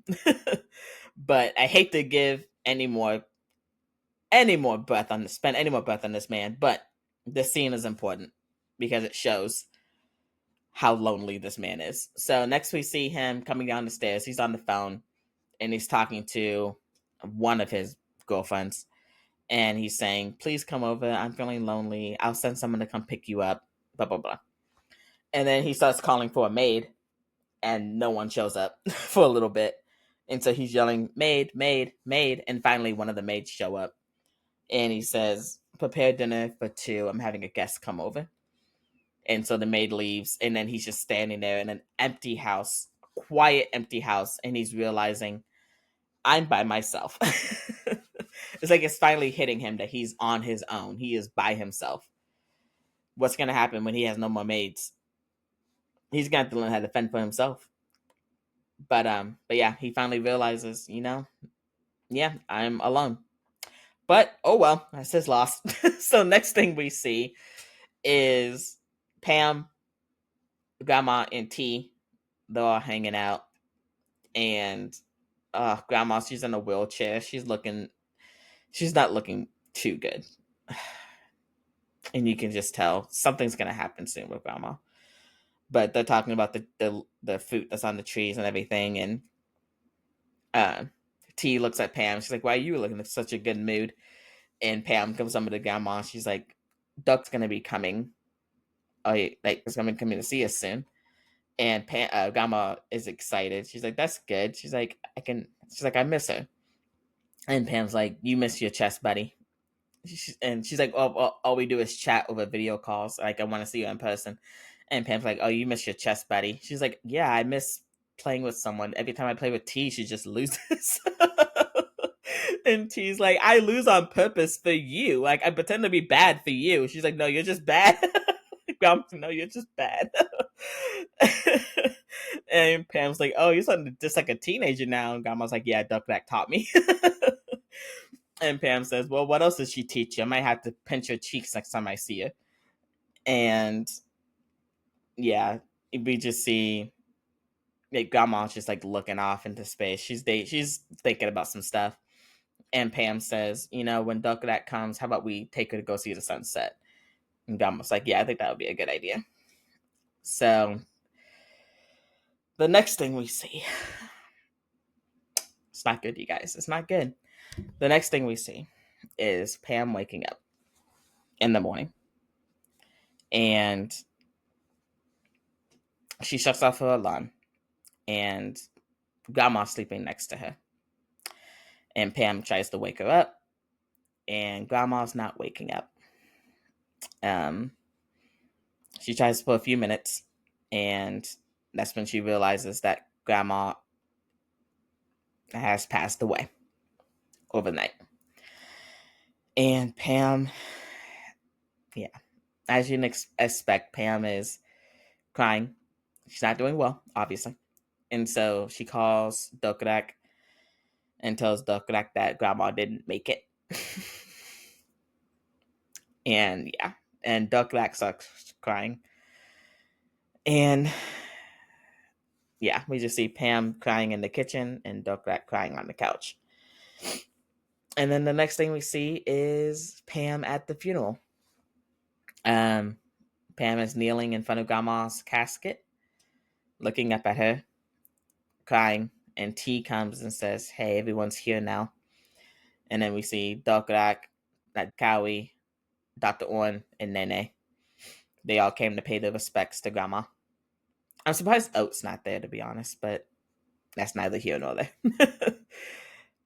But I hate to give any more breath on this man, but this scene is important because it shows how lonely this man is. So next we see him coming down the stairs. He's on the phone and he's talking to one of his girlfriends, and he's saying, please come over, I'm feeling lonely, I'll send someone to come pick you up, blah blah blah. And then he starts calling for a maid, and no one shows up for a little bit. And so he's yelling, maid, maid, maid. And finally one of the maids show up. And he says, prepare dinner for 2. I'm having a guest come over. And so the maid leaves. And then he's just standing there in an empty house, quiet, empty house. And he's realizing, I'm by myself. It's like it's finally hitting him that he's on his own. He is by himself. What's going to happen when he has no more maids? He's going to have to learn how to fend for himself. But yeah, he finally realizes, yeah, I'm alone. But oh well, that's his loss. So next thing we see is Pam, Grandma, and T. They're all hanging out, and Grandma, she's in a wheelchair. She's not looking too good, and you can just tell something's gonna happen soon with Grandma. But they're talking about the fruit that's on the trees and everything, and T looks at Pam. She's like, "Why are you looking in such a good mood?" And Pam comes over to Grandma. She's like, Duck's gonna be coming. It's gonna be coming to see us soon. And Grandma is excited. She's like, that's good. She's like, I miss her. And Pam's like, you miss your chest buddy. And she's like, all we do is chat over video calls. Like, I want to see you in person. And Pam's like, oh, you miss your chest buddy. She's like, yeah, I miss playing with someone. Every time I play with T, she just loses. And T's like, I lose on purpose for you. Like, I pretend to be bad for you. She's like, no, you're just bad. No, you're just bad. And Pam's like, oh, you're starting to just like a teenager now. And Grandma's like, yeah, Dokrak taught me. And Pam says, well, what else does she teach you? I might have to pinch her cheeks next time I see her. And yeah, we just see Grandma's just like looking off into space. She's thinking about some stuff. And Pam says, when Dokrak comes, how about we take her to go see the sunset? And Grandma's like, yeah, I think that would be a good idea. So the next thing we see, it's not good, you guys. It's not good. The next thing we see is Pam waking up in the morning. And she shuts off her alarm. And Grandma's sleeping next to her. And Pam tries to wake her up. And Grandma's not waking up. She tries for a few minutes. And that's when she realizes that Grandma has passed away overnight. And Pam, yeah, as you expect, Pam is crying. She's not doing well, obviously. And so she calls Dokrak and tells Dokrak that Grandma didn't make it. And yeah, and Dokrak starts crying. And yeah, we just see Pam crying in the kitchen and Dokrak crying on the couch. And then the next thing we see is Pam at the funeral. Pam is kneeling in front of Grandma's casket, looking up at her, crying. And T comes and says, hey, everyone's here now. And then we see Dokrak, Kawi, Dr. Orn, and Nene. They all came to pay their respects to Grandma. I'm surprised Oat's not there, to be honest, but that's neither here nor there.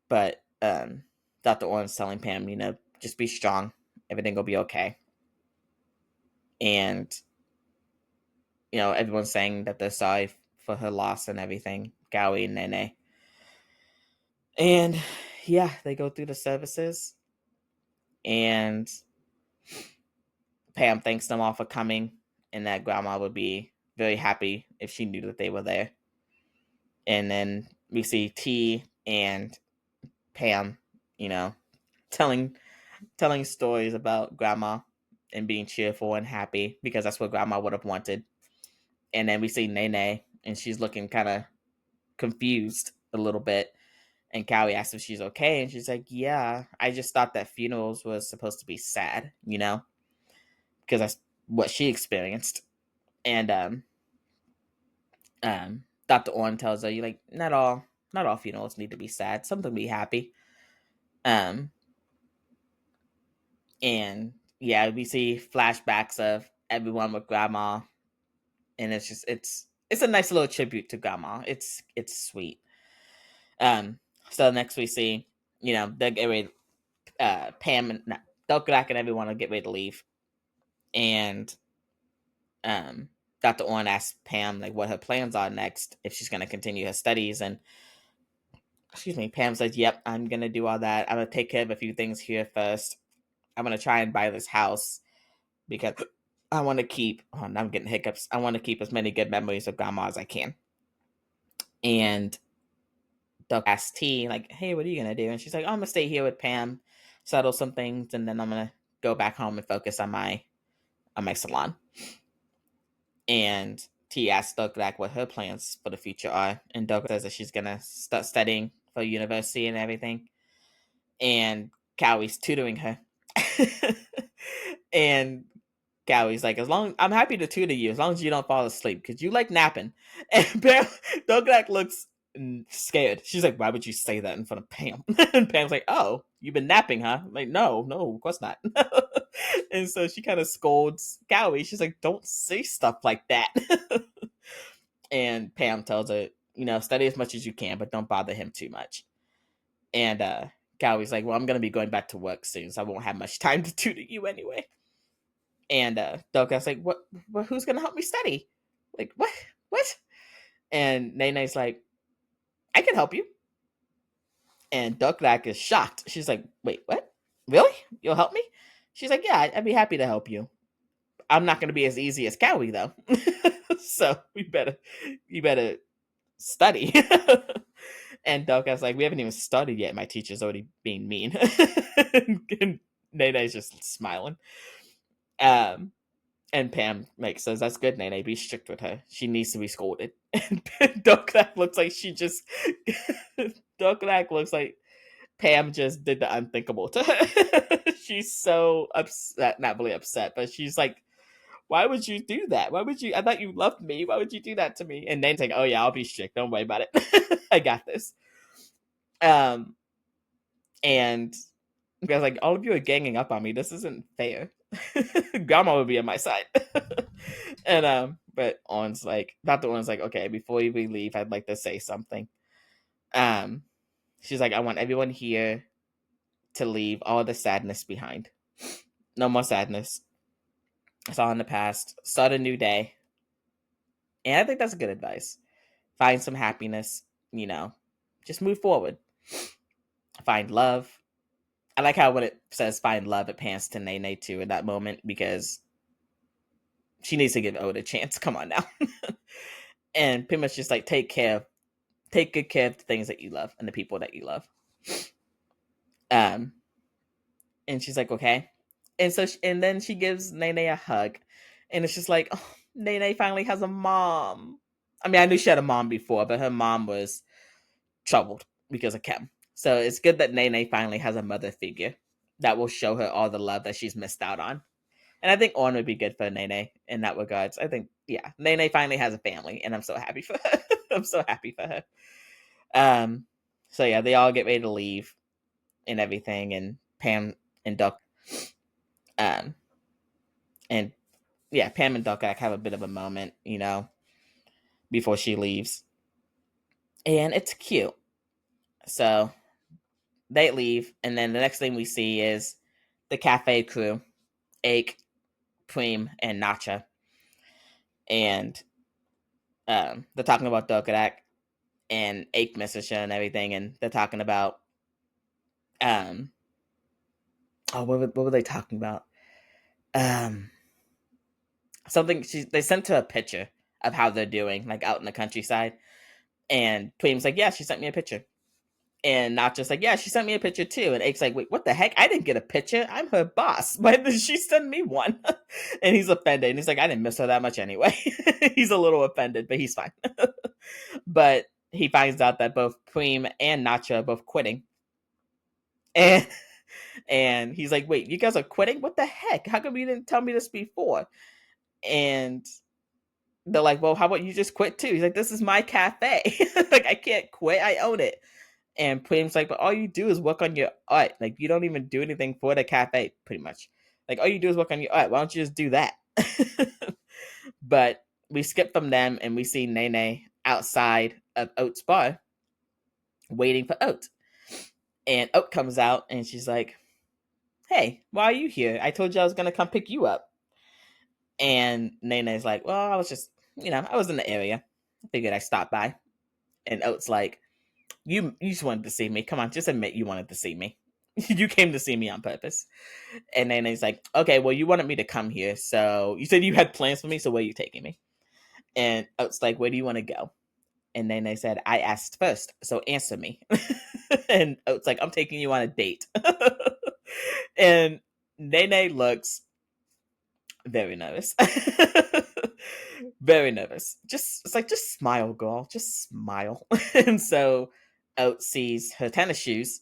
But Dr. Orange telling Pam, just be strong. Everything will be okay. And, everyone's saying that they're sorry for her loss and everything, Gowie and Nene. And, yeah, they go through the services. And Pam thanks them all for coming, and that Grandma would be very happy if she knew that they were there. And then we see T and Pam, telling stories about Grandma and being cheerful and happy because that's what Grandma would have wanted. And then we see Nene, and she's looking kind of confused a little bit. And Callie asks if she's okay, and she's like, "Yeah, I just thought that funerals was supposed to be sad, because that's what she experienced." And Dr. Orn tells her, "You like not all funerals need to be sad. Some can be happy." And yeah, we see flashbacks of everyone with Grandma, and it's a nice little tribute to Grandma. It's sweet. So next we see, they're getting ready. Pam and Dokrak and everyone will get ready to leave, and Dr. Orn asks Pam like what her plans are next, if she's going to continue her studies, and Pam says, "Yep, I'm going to do all that. I'm going to take care of a few things here first. I'm going to try and buy this house because I want to keep." Oh, now I'm getting hiccups. I want to keep as many good memories of Grandma as I can. And Doug asks T, like, "Hey, what are you going to do?" And she's like, "Oh, I'm going to stay here with Pam, settle some things, and then I'm going to go back home and focus on my salon." And T asks Doug what her plans for the future are. And Doug says that she's going to start studying for university and everything. And Cowie's tutoring her. And Cowie's like, I'm happy to tutor you as long as you don't fall asleep because you like napping. And Dokrak looks scared. She's like, "Why would you say that in front of Pam?" And Pam's like, "Oh, you've been napping, huh?" I'm like, no, of course not. And so she kind of scolds Cowie. She's like, "Don't say stuff like that." And Pam tells her, study as much as you can, but don't bother him too much. And Cowie's like, "Well, I'm going to be going back to work soon, so I won't have much time to tutor you anyway." And Dokrak's like, "What? Who's going to help me study?" Like, what? And Nene's like, "I can help you." And Dokrak is shocked. She's like, "Wait, what? Really? You'll help me?" She's like, "Yeah, I'd be happy to help you. I'm not going to be as easy as Cowie, though." So you better study. And Dokrak's like, "We haven't even started yet. My teacher's already being mean." And Nene's just smiling. And Pam says, "That's good, Nene. Be strict with her. She needs to be scolded." And Dokrak looks like Dokrak looks like Pam just did the unthinkable to her. She's so upset, not really upset, but she's like, "Why would you do that? Why would you? I thought you loved me. Why would you do that to me?" And Nane's like, "Oh yeah, I'll be strict. Don't worry about it. I got this." And guys, like, all of you are ganging up on me. This isn't fair. Grandma would be on my side. And but Dr. Orn's like, "Okay, before we leave, I'd like to say something." She's like, "I want everyone here to leave all the sadness behind. No more sadness. It's all in the past. Start a new day." And I think that's good advice. Find some happiness, just move forward. Find love. I like how when it says find love, it pans to Nene too in that moment because she needs to give Oat a chance. Come on now. And pretty much just like take good care of the things that you love and the people that you love. And she's like, "Okay." And so, and then she gives Nene a hug, and it's just like, oh, Nene finally has a mom. I mean, I knew she had a mom before, but her mom was troubled because of Kim. So it's good that Nene finally has a mother figure that will show her all the love that she's missed out on. And I think Orn would be good for Nene in that regards. I think, yeah, Nene finally has a family, and I'm so happy for her. I'm so happy for her. So yeah, they all get ready to leave and everything, and Pam and Duck, and yeah, Pam and Duck have a bit of a moment, before she leaves, and it's cute. So they leave, and then the next thing we see is the cafe crew, Ake, Preem, and Nacha. And they're talking about Dokrak, and Ake misses her and everything, and they're talking about what were they talking about? Something they sent her a picture of how they're doing, like out in the countryside. And Preem's like, yeah, she sent me a picture. And not just like, yeah, she sent me a picture too. And Ake's like, wait, what the heck? I didn't get a picture. I'm her boss. Why did she send me one? And he's offended. And he's like, I didn't miss her that much anyway. He's a little offended, but he's fine. But he finds out that both Preem and Nacha are both quitting. And he's like, wait, you guys are quitting? What the heck? How come you didn't tell me this before? And they're like, well, how about you just quit too? He's like, this is my cafe. Like, I can't quit. I own it. And Preem's like, but all you do is work on your art. Like, you don't even do anything for the cafe, pretty much. Like, all you do is work on your art. Why don't you just do that? But we skip from them, and we see Nene outside of Oat's bar, waiting for Oat. And Oat comes out, and she's like, hey, why are you here? I told you I was going to come pick you up. And Nene's like, well, I was just, I was in the area. I figured I'd stop by. And Oat's like, you just wanted to see me. Come on, just admit you wanted to see me. You came to see me on purpose. And Nene's like, okay, well, you wanted me to come here. So you said you had plans for me. So where are you taking me? And Oat's like, where do you want to go? And Nene said, I asked first. So answer me. And Oat's like, I'm taking you on a date. And Nene looks very nervous. Very nervous. Just smile, girl. Just smile. And so Oat sees her tennis shoes,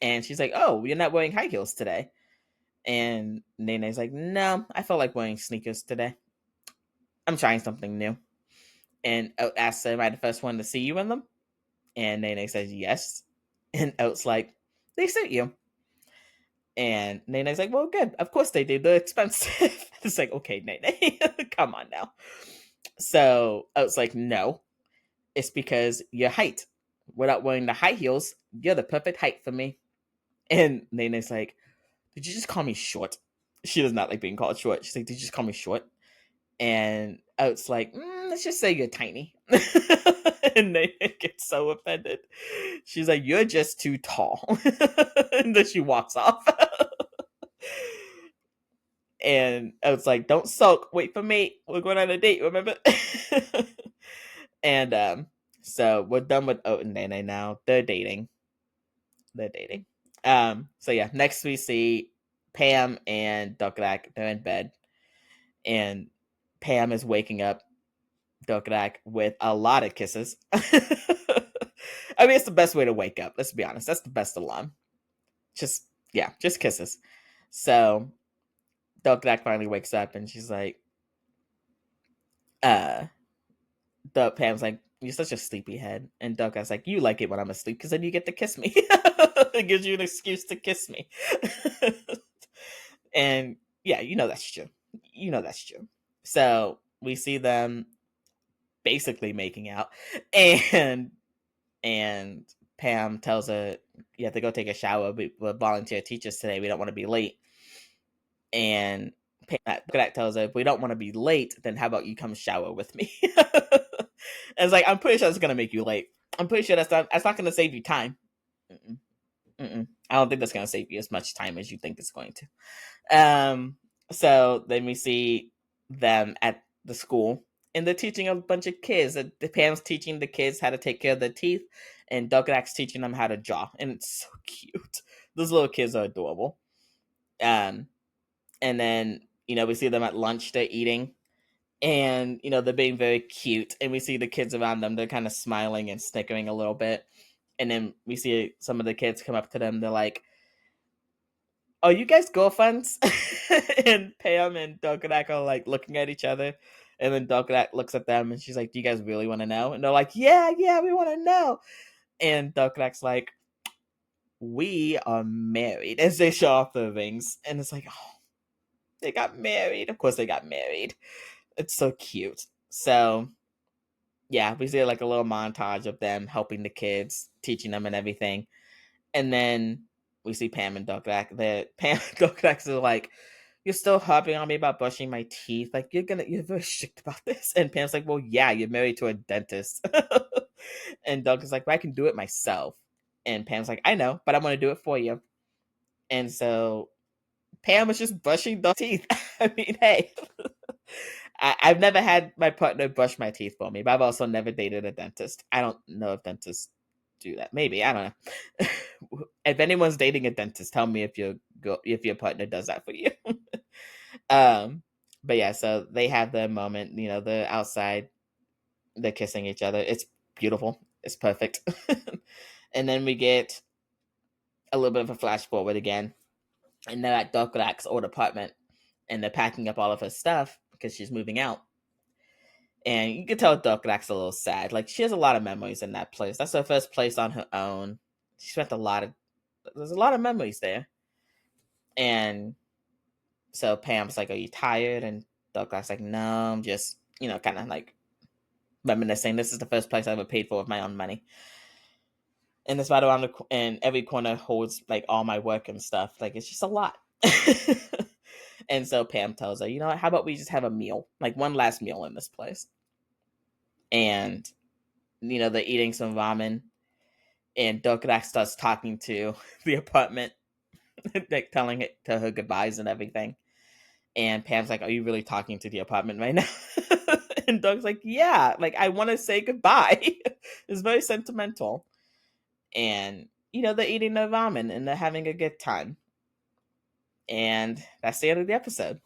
and she's like, oh, you're not wearing high heels today. And Nene's like, no, I felt like wearing sneakers today. I'm trying something new. And Oat asks her, am I the first one to see you in them? And Nene says, yes. And Oat's like, they suit you. And Nene's like, well, good. Of course they do. They're expensive. It's like, okay, Nene, come on now. So Oat's like, no, it's because your height. Without wearing the high heels, you're the perfect height for me. And Nene's like, did you just call me short? She does not like being called short. She's like, did you just call me short? And Oat's like, let's just say you're tiny. And Nene gets so offended. She's like, you're just too tall. And then she walks off. And Oat's like, don't sulk. Wait for me. We're going on a date, remember? And so we're done with Oat and Nene now. They're dating. So yeah, next we see Pam and Dokrak. They're in bed. And Pam is waking up Dokrak with a lot of kisses. I mean, it's the best way to wake up. Let's be honest. That's the best alarm. Just kisses. So Dokrak finally wakes up, and she's like, Pam's like, you're such a sleepyhead. And Dokrak's like, you like it when I'm asleep because then you get to kiss me. It gives you an excuse to kiss me. And yeah, that's true. So we see them basically making out, and Pam tells her, you have to go take a shower. We're volunteer teachers today. We don't want to be late. And Dokrak tells her, if we don't want to be late, then how about you come shower with me? And it's like, I'm pretty sure it's going to make you late. I'm pretty sure that's not going to save you time. I don't think that's going to save you as much time as you think it's going to. So then we see them at the school, and they're teaching a bunch of kids. The Pam's teaching the kids how to take care of their teeth, and Dokrak's teaching them how to draw. And it's so cute. Those little kids are adorable. And then, we see them at lunch, they're eating, and, they're being very cute, and we see the kids around them, they're kind of smiling and snickering a little bit, and then we see some of the kids come up to them, they're like, are you guys girlfriends? And Pam and Dokrak are, like, looking at each other, and then Dokrak looks at them, and she's like, do you guys really want to know? And they're like, yeah, we want to know. And Dokrak's like, we are married, as they show off their rings, and it's like, oh, they got married. Of course they got married. It's so cute. So, yeah, we see like a little montage of them helping the kids, teaching them and everything. And then we see Pam and Dokrak. Pam and Dokrak are like, "You're still harping on me about brushing my teeth. Like you're very strict about this." And Pam's like, "Well, yeah, you're married to a dentist." And Dokrak's like, "Well, I can do it myself." And Pam's like, "I know, but I'm gonna do it for you." And so Pam was just brushing the teeth. I mean, hey, I've never had my partner brush my teeth for me, but I've also never dated a dentist. I don't know if dentists do that. Maybe, I don't know. If anyone's dating a dentist, tell me if your partner does that for you. But yeah, so they have their moment. They're outside, they're kissing each other. It's beautiful. It's perfect. And then we get a little bit of a flash forward again, and they're at Dokrak's old apartment, and they're packing up all of her stuff because she's moving out. And you can tell Dokrak's a little sad. Like, she has a lot of memories in that place. That's her first place on her own. She spent there's a lot of memories there. And so Pam's like, "Are you tired?" And Dokrak's like, "No, I'm just, kind of like reminiscing. This is the first place I ever paid for with my own money." And it's right around and every corner holds like all my work and stuff. Like, it's just a lot. And so Pam tells her, "You know what? How about we just have a meal, like one last meal in this place?" And they're eating some ramen, and Dokrak starts talking to the apartment, like telling it to her goodbyes and everything. And Pam's like, "Are you really talking to the apartment right now?" And Doug's like, "Yeah, like I want to say goodbye." It's very sentimental. And they're eating their ramen and they're having a good time. And that's the end of the episode.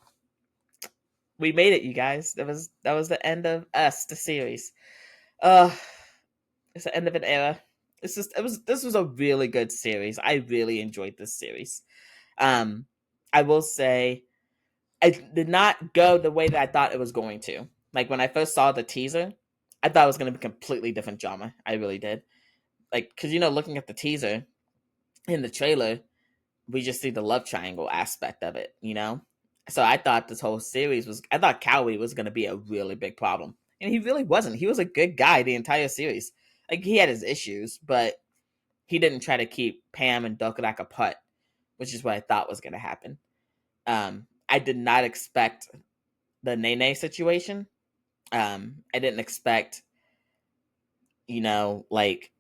We made it, you guys. That was the end of Us, the series. It's the end of an era. This was a really good series. I really enjoyed this series. I will say I did not go the way that I thought it was going to. Like, when I first saw the teaser, I thought it was going to be a completely different drama. I really did. Like, because looking at the teaser in the trailer, we just see the love triangle aspect of it. So I thought this whole series I thought Cowie was going to be a really big problem, and he really wasn't. He was a good guy the entire series. Like, he had his issues, but he didn't try to keep Pam and Dokrak apart, which is what I thought was going to happen. I did not expect the Nene situation. I didn't expect, like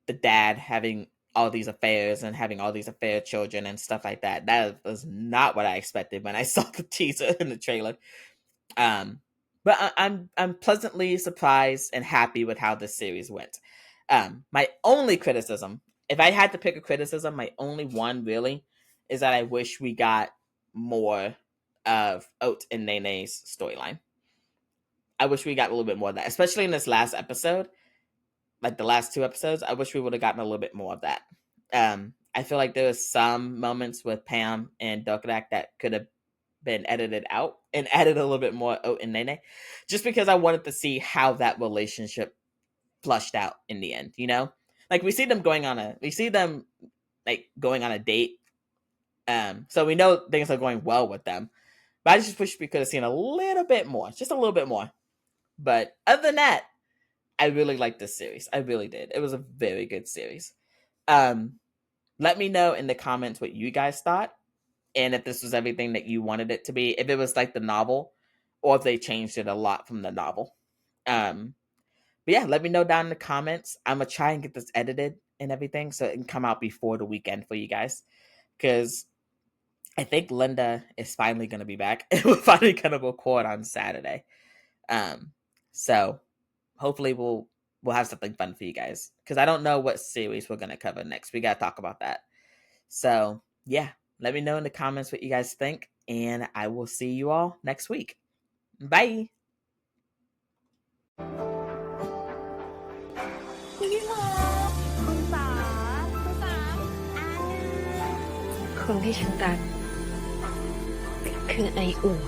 the dad having all these affairs and having all these affair children and stuff like that. That was not what I expected when I saw the teaser in the trailer. But I'm pleasantly surprised and happy with how this series went. My only criticism, if I had to pick a criticism, my only one really, is that I wish we got more of Oat and Nene's storyline. I wish we got a little bit more of that, especially in this last episode. Like the last two episodes, I wish we would have gotten a little bit more of that. I feel like there was some moments with Pam and Dokrak that could have been edited out and added a little bit more Oat and Nene, just because I wanted to see how that relationship flushed out in the end. Like we see them going on a date. So we know things are going well with them, but I just wish we could have seen a little bit more, just a little bit more. But other than that, I really liked this series. I really did. It was a very good series. Let me know in the comments what you guys thought, and if this was everything that you wanted it to be, if it was like the novel, or if they changed it a lot from the novel. But yeah, let me know down in the comments. I'm gonna try and get this edited and everything so it can come out before the weekend for you guys, because I think Linda is finally gonna be back, and we're finally gonna record on Saturday. So hopefully we'll have something fun for you guys, because I don't know what series we're gonna cover next. We gotta talk about that. So yeah, let me know in the comments what you guys think, and I will see you all next week. Bye. พี่พงษ์คุณสาคุณสาคนที่ฉันรักคือไออุ่น